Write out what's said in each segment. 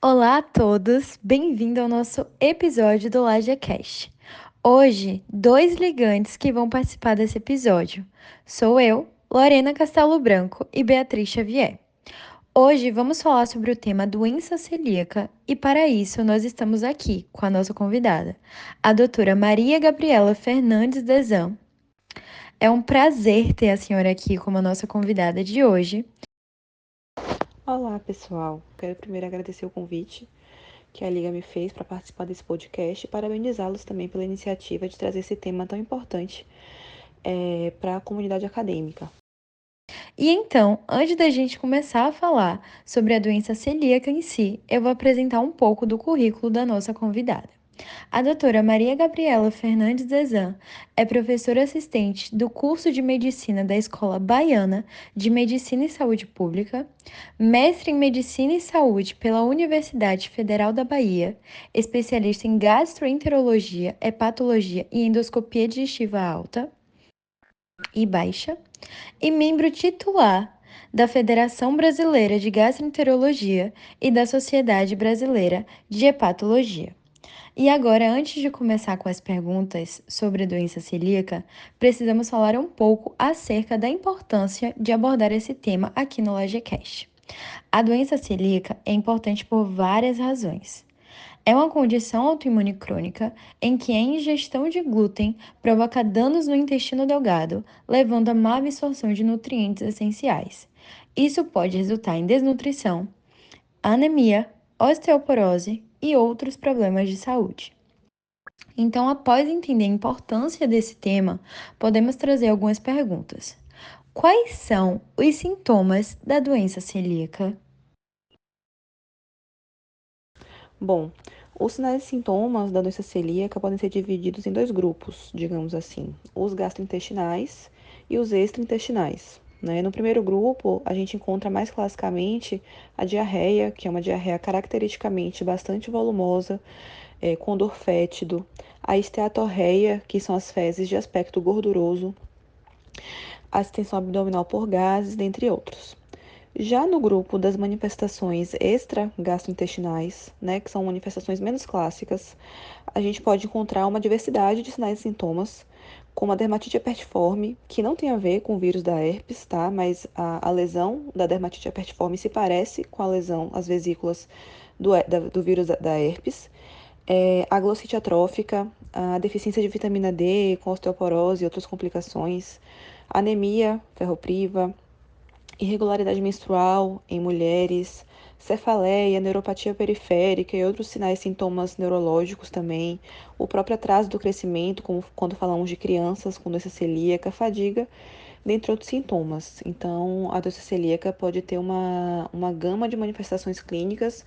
Olá a todos, bem-vindo ao nosso episódio do LajeCast. Hoje, dois ligantes que vão participar desse episódio. Sou eu, Lorena Castelo Branco e Beatriz Xavier. Hoje vamos falar sobre o tema doença celíaca e para isso nós estamos aqui com a nossa convidada, a doutora Maria Gabriela Fernandes Dezan. É um prazer ter a senhora aqui como a nossa convidada de hoje. Olá, pessoal. Quero primeiro agradecer o convite que a Liga me fez para participar desse podcast e parabenizá-los também pela iniciativa de trazer esse tema tão importante para a comunidade acadêmica. E então, antes da gente começar a falar sobre a doença celíaca em si, eu vou apresentar um pouco do currículo da nossa convidada. A doutora Maria Gabriela Fernandes Dezan é professora assistente do curso de Medicina da Escola Baiana de Medicina e Saúde Pública, mestre em Medicina e Saúde pela Universidade Federal da Bahia, especialista em gastroenterologia, hepatologia e endoscopia digestiva alta e baixa, e membro titular da Federação Brasileira de Gastroenterologia e da Sociedade Brasileira de Hepatologia. E agora, antes de começar com as perguntas sobre a doença celíaca, precisamos falar um pouco acerca da importância de abordar esse tema aqui no LajeCast. A doença celíaca é importante por várias razões. É uma condição autoimune crônica em que a ingestão de glúten provoca danos no intestino delgado, levando à má absorção de nutrientes essenciais. Isso pode resultar em desnutrição, anemia, osteoporose e outros problemas de saúde. Então, após entender a importância desse tema, podemos trazer algumas perguntas. Quais são os sintomas da doença celíaca? Bom, os sinais e sintomas da doença celíaca podem ser divididos em dois grupos, digamos assim, os gastrointestinais e os extraintestinais. No primeiro grupo, a gente encontra mais classicamente a diarreia, que é uma diarreia caracteristicamente bastante volumosa, com odor fétido, a esteatorreia, que são as fezes de aspecto gorduroso, a extensão abdominal por gases, dentre outros. Já no grupo das manifestações extra-gastrointestinais, que são manifestações menos clássicas, a gente pode encontrar uma diversidade de sinais e sintomas, como a dermatite herpetiforme, que não tem a ver com o vírus da herpes, tá? Mas a lesão da dermatite herpetiforme se parece com a lesão, as vesículas do vírus da herpes. A glossite atrófica, a deficiência de vitamina D com osteoporose e outras complicações, anemia ferropriva, irregularidade menstrual em mulheres, cefaleia, neuropatia periférica e outros sinais e sintomas neurológicos também, o próprio atraso do crescimento, como quando falamos de crianças com doença celíaca, fadiga, dentre outros sintomas. Então, a doença celíaca pode ter uma gama de manifestações clínicas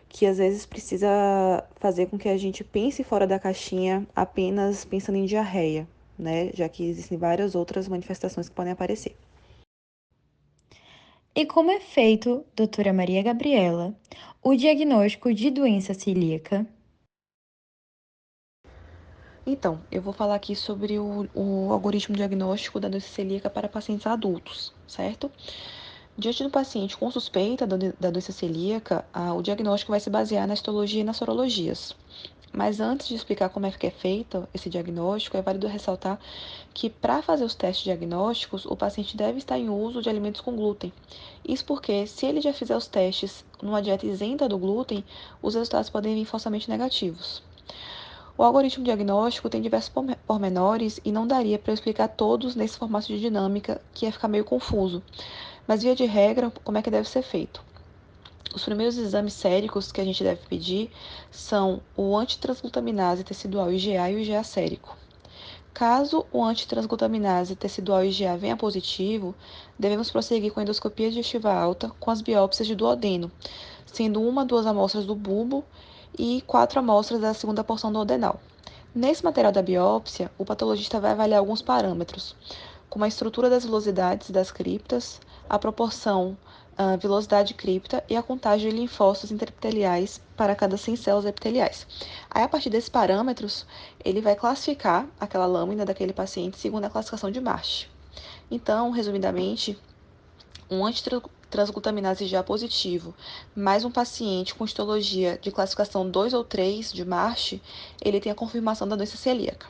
que às vezes precisa fazer com que a gente pense fora da caixinha apenas pensando em diarreia, já que existem várias outras manifestações que podem aparecer. E como é feito, doutora Maria Gabriela, o diagnóstico de doença celíaca? Então, eu vou falar aqui sobre o algoritmo diagnóstico da doença celíaca para pacientes adultos, certo? Diante do paciente com suspeita da doença celíaca, o diagnóstico vai se basear na histologia e nas sorologias. Mas antes de explicar como é que é feito esse diagnóstico, é válido ressaltar que para fazer os testes diagnósticos, o paciente deve estar em uso de alimentos com glúten. Isso porque, se ele já fizer os testes numa dieta isenta do glúten, os resultados podem vir falsamente negativos. O algoritmo diagnóstico tem diversos pormenores e não daria para eu explicar todos nesse formato de dinâmica, que ia ficar meio confuso. Mas, via de regra, como é que deve ser feito? Os primeiros exames séricos que a gente deve pedir são o antitransglutaminase tecidual IgA e o IgA sérico. Caso o antitransglutaminase tecidual IgA venha positivo, devemos prosseguir com a endoscopia digestiva alta com as biópsias de duodeno, sendo 1 a 2 amostras do bulbo e 4 amostras da segunda porção do adenal. Nesse material da biópsia, o patologista vai avaliar alguns parâmetros, como a estrutura das vilosidades das criptas, a proporção vilosidade-cripta e a contagem de linfócitos interepiteliais para cada 100 células epiteliais. Aí, a partir desses parâmetros, ele vai classificar aquela lâmina daquele paciente segundo a classificação de Marsh. Então, resumidamente, um transglutaminase GA positivo, mais um paciente com histologia de classificação 2 ou 3 de Marsh, ele tem a confirmação da doença celíaca.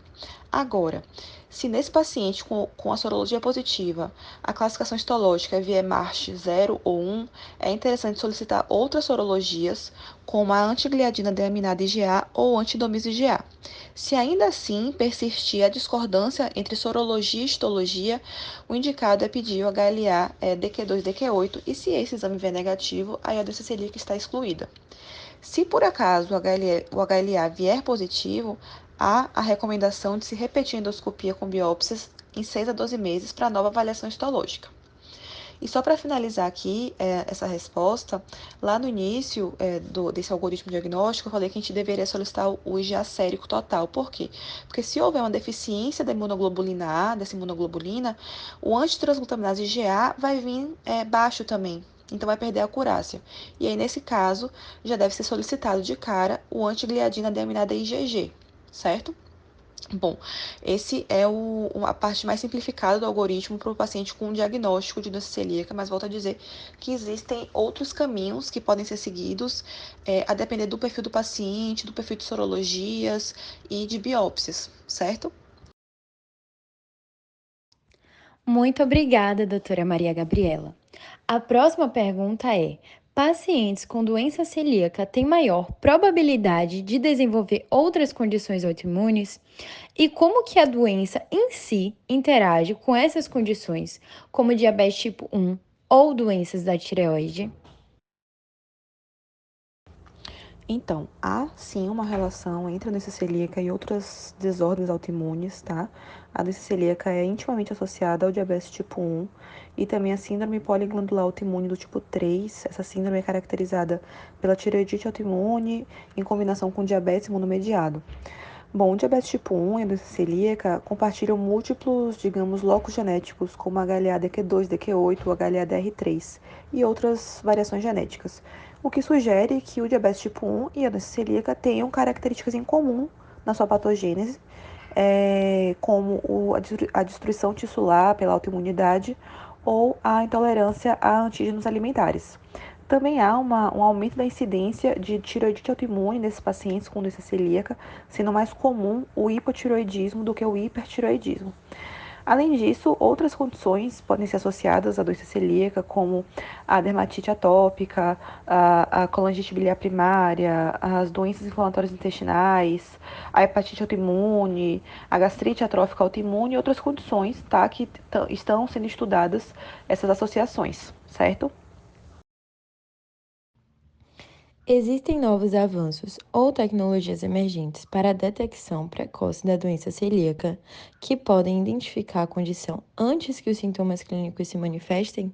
Agora, se nesse paciente com a sorologia positiva, a classificação histológica vier Marsh 0 ou 1, é interessante solicitar outras sorologias, como a antigliadina deaminada IgA ou antidomisa IgA. Se ainda assim persistir a discordância entre sorologia e histologia, o indicado é pedir o HLA DQ2, DQ8, e se esse exame vier negativo, aí a doença celíaca está excluída. Se por acaso o HLA vier positivo, há a recomendação de se repetir a endoscopia com biópsias em 6 a 12 meses para nova avaliação histológica. E só para finalizar aqui essa resposta, lá no início desse algoritmo diagnóstico, eu falei que a gente deveria solicitar o IgA sérico total. Por quê? Porque se houver uma deficiência da imunoglobulina A, dessa imunoglobulina, o antitransglutaminase IgA vai vir baixo também. Então, vai perder a acurácia. E aí, nesse caso, já deve ser solicitado de cara o antigliadina deaminada IgG, certo? Bom, esse é a parte mais simplificada do algoritmo para o paciente com diagnóstico de doença celíaca, mas volto a dizer que existem outros caminhos que podem ser seguidos, a depender do perfil do paciente, do perfil de sorologias e de biópsias, certo? Muito obrigada, doutora Maria Gabriela. A próxima pergunta é: pacientes com doença celíaca têm maior probabilidade de desenvolver outras condições autoimunes? E como que a doença em si interage com essas condições, como diabetes tipo 1 ou doenças da tireoide? Então, há sim uma relação entre a doença celíaca e outras desordens autoimunes, tá? A doença celíaca é intimamente associada ao diabetes tipo 1 e também a síndrome poliglandular autoimune do tipo 3. Essa síndrome é caracterizada pela tireoidite autoimune em combinação com diabetes imunomediado. Bom, o diabetes tipo 1 e a doença celíaca compartilham múltiplos, digamos, locos genéticos, como HLA-DQ2, DQ8, HLA-DR3 e outras variações genéticas, o que sugere que o diabetes tipo 1 e a doença celíaca tenham características em comum na sua patogênese, como a destruição tissular pela autoimunidade ou a intolerância a antígenos alimentares. Também há um aumento da incidência de tireoidite autoimune nesses pacientes com doença celíaca, sendo mais comum o hipotireoidismo do que o hipertireoidismo. Além disso, outras condições podem ser associadas à doença celíaca, como a dermatite atópica, a colangite biliar primária, as doenças inflamatórias intestinais, a hepatite autoimune, a gastrite atrófica autoimune e outras condições, tá, que estão sendo estudadas essas associações, certo? Existem novos avanços ou tecnologias emergentes para a detecção precoce da doença celíaca que podem identificar a condição antes que os sintomas clínicos se manifestem?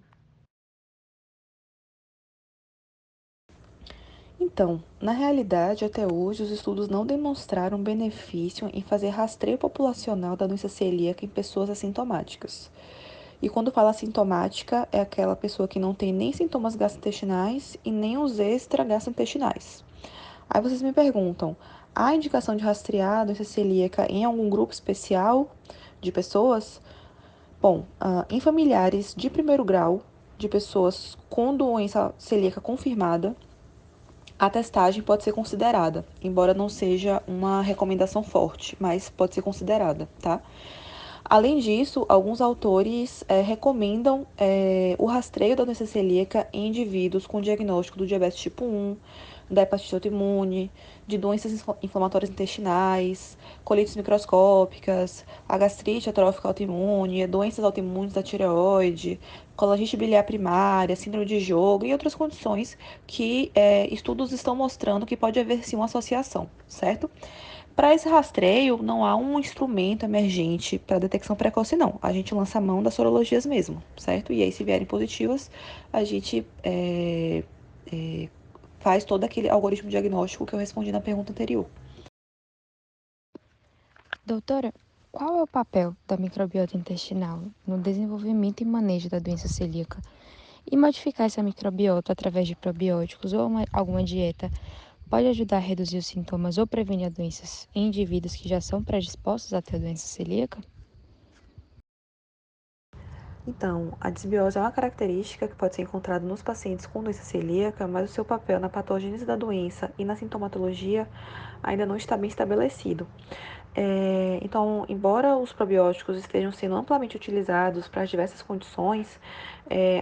Então, na realidade, até hoje, os estudos não demonstraram benefício em fazer rastreio populacional da doença celíaca em pessoas assintomáticas. E quando fala assintomática, é aquela pessoa que não tem nem sintomas gastrointestinais e nem os extra-gastrointestinais. Aí vocês me perguntam, há indicação de rastrear a doença celíaca em algum grupo especial de pessoas? Bom, em familiares de primeiro grau, de pessoas com doença celíaca confirmada, a testagem pode ser considerada, embora não seja uma recomendação forte, mas pode ser considerada, tá? Além disso, alguns autores recomendam o rastreio da doença celíaca em indivíduos com diagnóstico do diabetes tipo 1, da hepatite autoimune, de doenças inflamatórias intestinais, colites microscópicas, a gastrite atrófica autoimune, doenças autoimunes da tireoide, colangite biliar primária, síndrome de Jogo e outras condições que estudos estão mostrando que pode haver sim uma associação, certo? Para esse rastreio, não há um instrumento emergente para detecção precoce, não. A gente lança a mão das sorologias mesmo, certo? E aí, se vierem positivas, a gente faz todo aquele algoritmo diagnóstico que eu respondi na pergunta anterior. Doutora, qual é o papel da microbiota intestinal no desenvolvimento e manejo da doença celíaca? E modificar essa microbiota através de probióticos ou alguma dieta pode ajudar a reduzir os sintomas ou prevenir doenças em indivíduos que já são predispostos a ter a doença celíaca? Então, a desbiose é uma característica que pode ser encontrada nos pacientes com doença celíaca, mas o seu papel na patogênese da doença e na sintomatologia ainda não está bem estabelecido. Então, embora os probióticos estejam sendo amplamente utilizados para as diversas condições,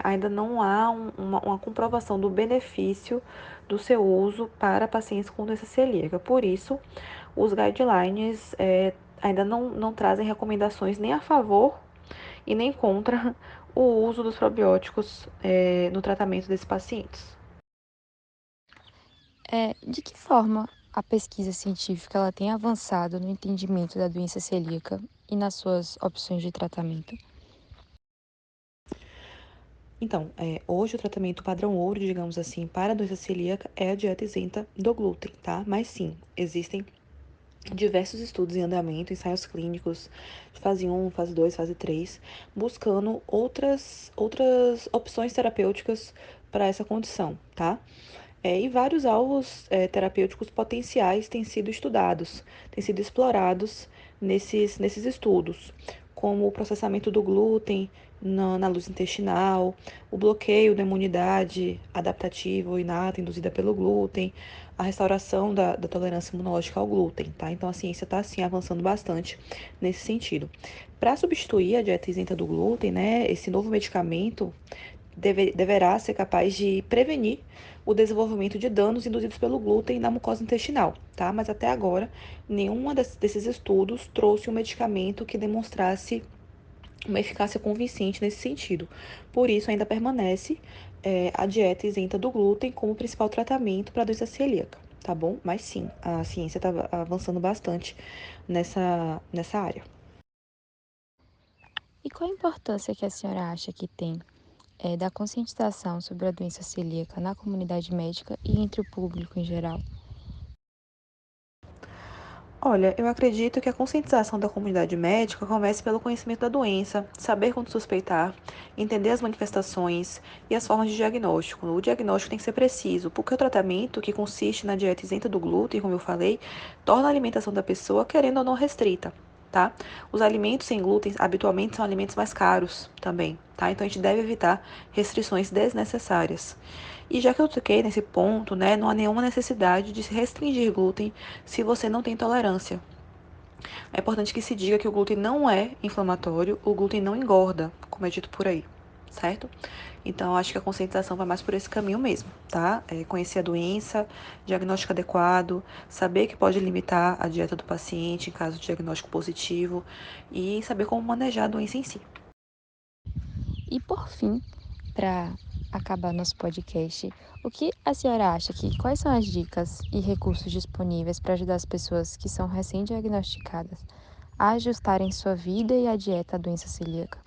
ainda não há uma comprovação do benefício do seu uso para pacientes com doença celíaca. Por isso, os guidelines ainda não trazem recomendações nem a favor e nem contra o uso dos probióticos no tratamento desses pacientes. De que forma a pesquisa científica ela tem avançado no entendimento da doença celíaca e nas suas opções de tratamento? Então, hoje o tratamento padrão ouro, digamos assim, para a doença celíaca é a dieta isenta do glúten, tá? Mas sim, existem diversos estudos em andamento, ensaios clínicos, fase 1, fase 2, fase 3, buscando outras opções terapêuticas para essa condição, tá? E vários alvos terapêuticos potenciais têm sido estudados, têm sido explorados nesses estudos, como o processamento do glúten na luz intestinal, o bloqueio da imunidade adaptativa ou inata induzida pelo glúten, a restauração da tolerância imunológica ao glúten, tá? Então a ciência está assim avançando bastante nesse sentido. Para substituir a dieta isenta do glúten, né, esse novo medicamento deverá ser capaz de prevenir o desenvolvimento de danos induzidos pelo glúten na mucosa intestinal, tá? Mas até agora, nenhum desses estudos trouxe um medicamento que demonstrasse uma eficácia convincente nesse sentido. Por isso, ainda permanece a dieta isenta do glúten como principal tratamento para a doença celíaca, tá bom? Mas sim, a ciência está avançando bastante nessa área. E qual a importância que a senhora acha que tem da conscientização sobre a doença celíaca na comunidade médica e entre o público em geral? Olha, eu acredito que a conscientização da comunidade médica comece pelo conhecimento da doença, saber quando suspeitar, entender as manifestações e as formas de diagnóstico. O diagnóstico tem que ser preciso, porque o tratamento, que consiste na dieta isenta do glúten, como eu falei, torna a alimentação da pessoa, querendo ou não, restrita, tá? Os alimentos sem glúten habitualmente são alimentos mais caros também, tá? Então a gente deve evitar restrições desnecessárias. E já que eu toquei nesse ponto, né, não há nenhuma necessidade de se restringir glúten se você não tem tolerância. É importante que se diga que o glúten não é inflamatório, o glúten não engorda, como é dito por aí, certo? Então, acho que a conscientização vai mais por esse caminho mesmo, tá? Conhecer a doença, diagnóstico adequado, saber que pode limitar a dieta do paciente em caso de diagnóstico positivo e saber como manejar a doença em si. E por fim, para acabar nosso podcast, o que a senhora acha que quais são as dicas e recursos disponíveis para ajudar as pessoas que são recém-diagnosticadas a ajustarem sua vida e a dieta à doença celíaca?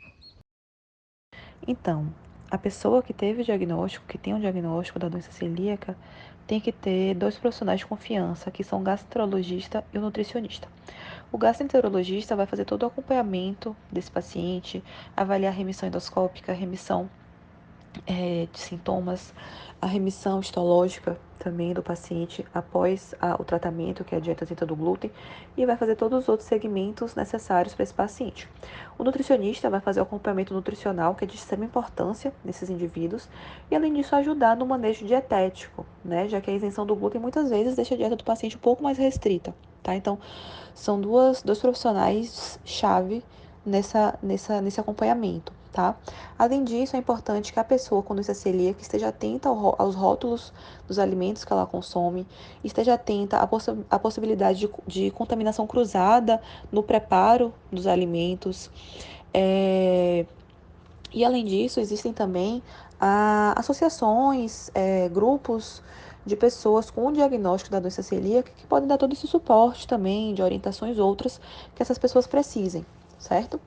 Então, a pessoa que teve o diagnóstico, que tem um diagnóstico da doença celíaca, tem que ter dois profissionais de confiança, que são o gastroenterologista e o nutricionista. O gastroenterologista vai fazer todo o acompanhamento desse paciente, avaliar a remissão endoscópica, a remissão de sintomas, a remissão histológica também do paciente após o tratamento, que é a dieta isenta do glúten, e vai fazer todos os outros segmentos necessários para esse paciente. O nutricionista vai fazer o acompanhamento nutricional, que é de extrema importância nesses indivíduos, e além disso ajudar no manejo dietético, né? Já que a isenção do glúten muitas vezes deixa a dieta do paciente um pouco mais restrita, tá? Então, são dois profissionais-chave nesse acompanhamento, tá? Além disso, é importante que a pessoa com doença celíaca esteja atenta aos rótulos dos alimentos que ela consome, esteja atenta à possibilidade de contaminação cruzada no preparo dos alimentos. É, e além disso, existem também associações, grupos de pessoas com o diagnóstico da doença celíaca que podem dar todo esse suporte também, de orientações outras que essas pessoas precisem, certo?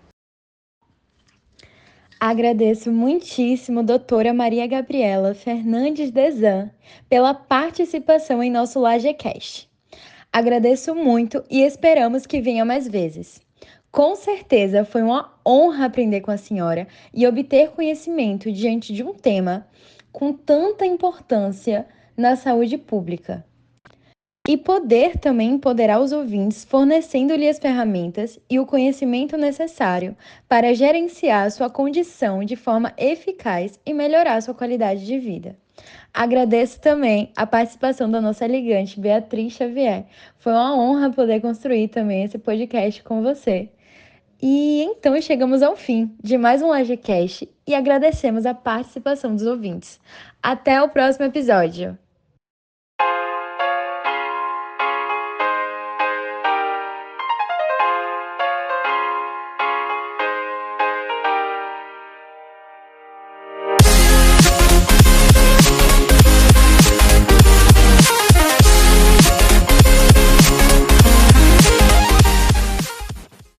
Agradeço muitíssimo, doutora Maria Gabriela Fernandes Dezan, pela participação em nosso LajeCast. Agradeço muito e esperamos que venha mais vezes. Com certeza foi uma honra aprender com a senhora e obter conhecimento diante de um tema com tanta importância na saúde pública. e poder também empoderar os ouvintes, fornecendo-lhe as ferramentas e o conhecimento necessário para gerenciar sua condição de forma eficaz e melhorar sua qualidade de vida. Agradeço também a participação da nossa ligante Beatriz Xavier. Foi uma honra poder construir também esse podcast com você. E então chegamos ao fim de mais um LajeCast e agradecemos a participação dos ouvintes. Até o próximo episódio!